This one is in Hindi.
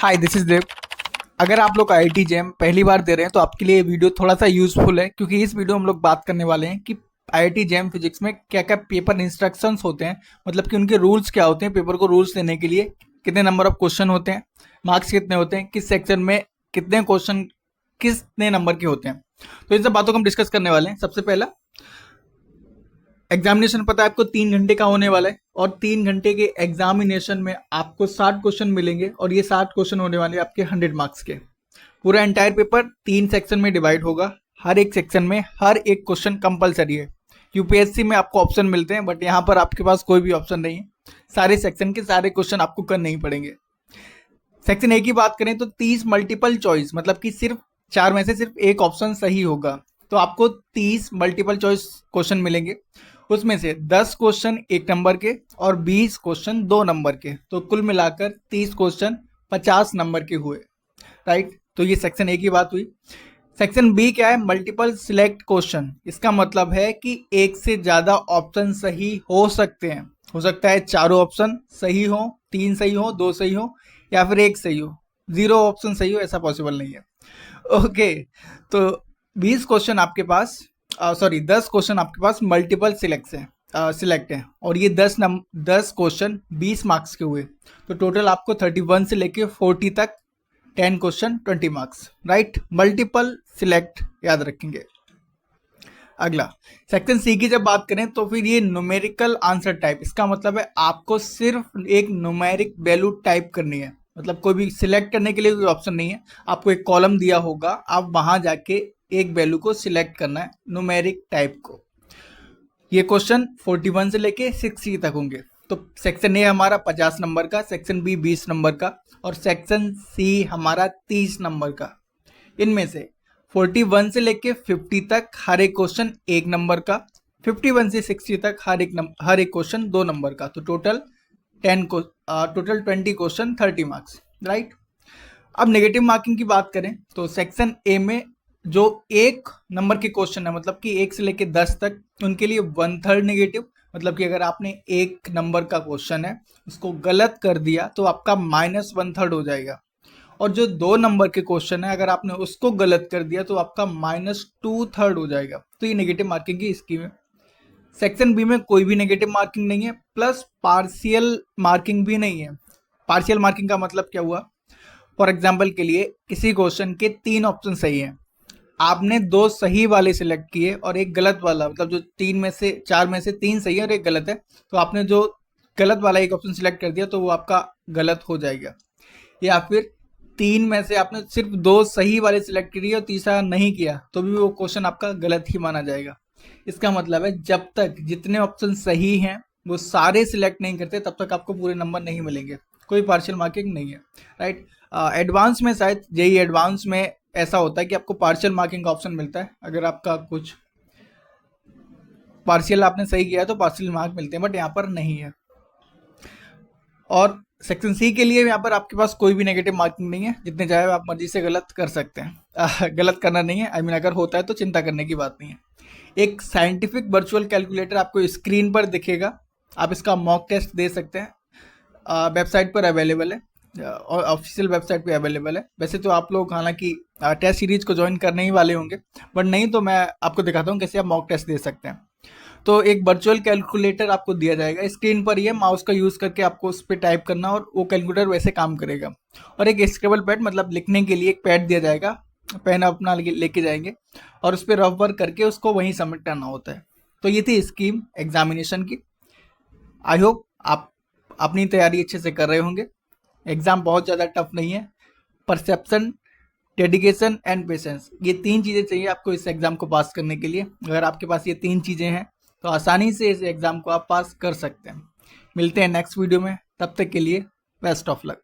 हाय दिस इज देव। अगर आप लोग आईआईटी जैम पहली बार दे रहे हैं तो आपके लिए ये वीडियो थोड़ा सा यूजफुल है, क्योंकि इस वीडियो में हम लोग बात करने वाले हैं कि आईआईटी जैम फिजिक्स में क्या क्या पेपर इंस्ट्रक्शंस होते हैं, मतलब कि उनके रूल्स क्या होते हैं, पेपर को रूल्स देने के लिए कितने नंबर ऑफ क्वेश्चन होते हैं, मार्क्स कितने होते हैं, किस सेक्शन में कितने क्वेश्चन कितने नंबर के होते हैं। तो इन सब बातों को हम डिस्कस करने वाले हैं। सबसे पहला, एग्जामिनेशन पता है आपको 3 घंटे का होने वाला है, और 3 घंटे के एग्जामिनेशन में आपको 60 क्वेश्चन मिलेंगे, और ये 60 क्वेश्चन होने वाले आपके 100 मार्क्स के। पूरा एंटायर पेपर 3 सेक्शन में डिवाइड होगा। हर एक सेक्शन में हर एक क्वेश्चन कंपलसरी है। यूपीएससी में आपको ऑप्शन मिलते हैं, बट यहाँ पर आपके पास कोई भी ऑप्शन नहीं है। सारे सेक्शन के सारे क्वेश्चन आपको करने ही पड़ेंगे। सेक्शन ए की बात करें तो 30 मल्टीपल चॉइस, मतलब कि सिर्फ 4 में से सिर्फ एक ऑप्शन सही होगा। तो आपको 30 मल्टीपल चॉइस क्वेश्चन मिलेंगे, उसमें से 10 क्वेश्चन 1 नंबर के और 20 क्वेश्चन 2 नंबर के। तो कुल मिलाकर 30 क्वेश्चन 50 नंबर के हुए, राइट। तो ये सेक्शन ए की बात हुई। सेक्शन बी क्या है? Multiple select question. इसका मतलब है कि एक से ज़्यादा ऑप्शन सही हो सकते हैं। हो सकता है चारों ऑप्शन सही हो, 3 सही हो, 2 सही हो, या फिर 1 सही हो, 0 ऑप्शन सही हो, ऐसा पॉसिबल नहीं है। ओके, तो 20 क्वेश्चन आपके पास 10 क्वेश्चन आपके पास मल्टीपल सिलेक्ट है, और ये 10 क्वेश्चन 20 मार्क्स के हुए। तो टोटल आपको 31 से लेके 40 तक 10 question 20 marks, right. Multiple select याद रखेंगे। अगला, सेक्शन सी की जब बात करें तो फिर ये न्यूमेरिकल आंसर टाइप। इसका मतलब है आपको सिर्फ एक न्यूमेरिक वैल्यू टाइप करनी है, मतलब कोई भी सिलेक्ट करने के लिए कोई ऑप्शन नहीं है। आपको एक कॉलम दिया होगा, आप वहां जाके एक वैल्यू को सिलेक्ट करना है, न्यूमेरिक टाइप को। ये क्वेश्चन 41 से लेके 60 तक होंगे। तो सेक्शन ए हमारा 50 नंबर का, सेक्शन बी 20 नंबर का, और सेक्शन सी हमारा 30 नंबर का। इनमें से 41 से लेके 50 तक हर एक क्वेश्चन 1 नंबर का, 51 से 60 तक हर एक क्वेश्चन 2 नंबर का। तो टोटल 20 क्वेश्चन 30 मार्क्स, राइट। अब नेगेटिव मार्किंग की बात करें तो सेक्शन ए में जो 1 नंबर के क्वेश्चन है, मतलब कि 1 से लेके 10 तक, उनके लिए 1/3 नेगेटिव। मतलब कि अगर आपने 1 नंबर का क्वेश्चन है उसको गलत कर दिया तो आपका -1/3 हो जाएगा। और जो 2 नंबर के क्वेश्चन है, अगर आपने उसको गलत कर दिया तो आपका -2/3 हो जाएगा। तो ये नेगेटिव मार्किंग की स्कीम है। सेक्शन बी में कोई भी नेगेटिव मार्किंग नहीं है, प्लस पार्शियल मार्किंग भी नहीं है। पार्शियल मार्किंग का मतलब क्या हुआ? फॉर एग्जाम्पल के लिए किसी क्वेश्चन के 3 ऑप्शन सही हैं, आपने 2 सही वाले सिलेक्ट किए और एक गलत वाला, मतलब जो 4 में से 3 सही है और एक गलत है, तो आपने जो गलत वाला एक ऑप्शन सिलेक्ट कर दिया तो वो आपका गलत हो जाएगा। या फिर 3 में से आपने सिर्फ 2 सही वाले सिलेक्ट किए और तीसरा नहीं किया, तो भी वो क्वेश्चन आपका गलत ही माना जाएगा। इसका मतलब है जब तक जितने ऑप्शन सही हैं वो सारे सिलेक्ट नहीं करते तब तक आपको पूरे नंबर नहीं मिलेंगे। कोई पार्शियल मार्किंग नहीं है, राइट। एडवांस में शायद जेईई एडवांस में ऐसा होता है कि आपको पार्शियल मार्किंग का ऑप्शन मिलता है। अगर आपका कुछ पार्शियल आपने सही किया है तो पार्शियल मार्क मिलते हैं, बट यहाँ पर नहीं है। और सेक्शन सी के लिए यहाँ पर आपके पास कोई भी नेगेटिव मार्किंग नहीं है, जितने चाहे आप मर्जी से गलत कर सकते हैं। गलत करना नहीं है, आई मीन अगर होता है तो चिंता करने की बात नहीं है। एक साइंटिफिक वर्चुअल कैलकुलेटर आपको स्क्रीन पर दिखेगा, आप इसका मॉक टेस्ट दे सकते हैं। वेबसाइट पर अवेलेबल है, और ऑफिशियल वेबसाइट पे अवेलेबल है। वैसे तो आप लोग हालांकि टेस्ट सीरीज को ज्वाइन करने ही वाले होंगे, बट नहीं तो मैं आपको दिखाता हूँ कैसे आप मॉक टेस्ट दे सकते हैं। तो एक वर्चुअल कैलकुलेटर आपको दिया जाएगा, स्क्रीन पर ही है, माउस का यूज़ करके आपको उस पर टाइप करना और वो कैलकुलेटर वैसे काम करेगा। और एक स्क्रिबल पैड, मतलब लिखने के लिए एक पैड दिया जाएगा, पेन अपना लेके जाएंगे और उस पर रफ वर्क करके उसको वहीं सबमिट करना होता है। तो ये थी स्कीम एग्जामिनेशन की। आई होप आप अपनी तैयारी अच्छे से कर रहे होंगे। एग्ज़ाम बहुत ज़्यादा टफ नहीं है। परसेप्शन, डेडिकेशन एंड पेशेंस, ये 3 चीज़ें चाहिए आपको इस एग्ज़ाम को पास करने के लिए। अगर आपके पास ये 3 चीज़ें हैं तो आसानी से इस एग्ज़ाम को आप पास कर सकते हैं। मिलते हैं नेक्स्ट वीडियो में, तब तक के लिए बेस्ट ऑफ लक।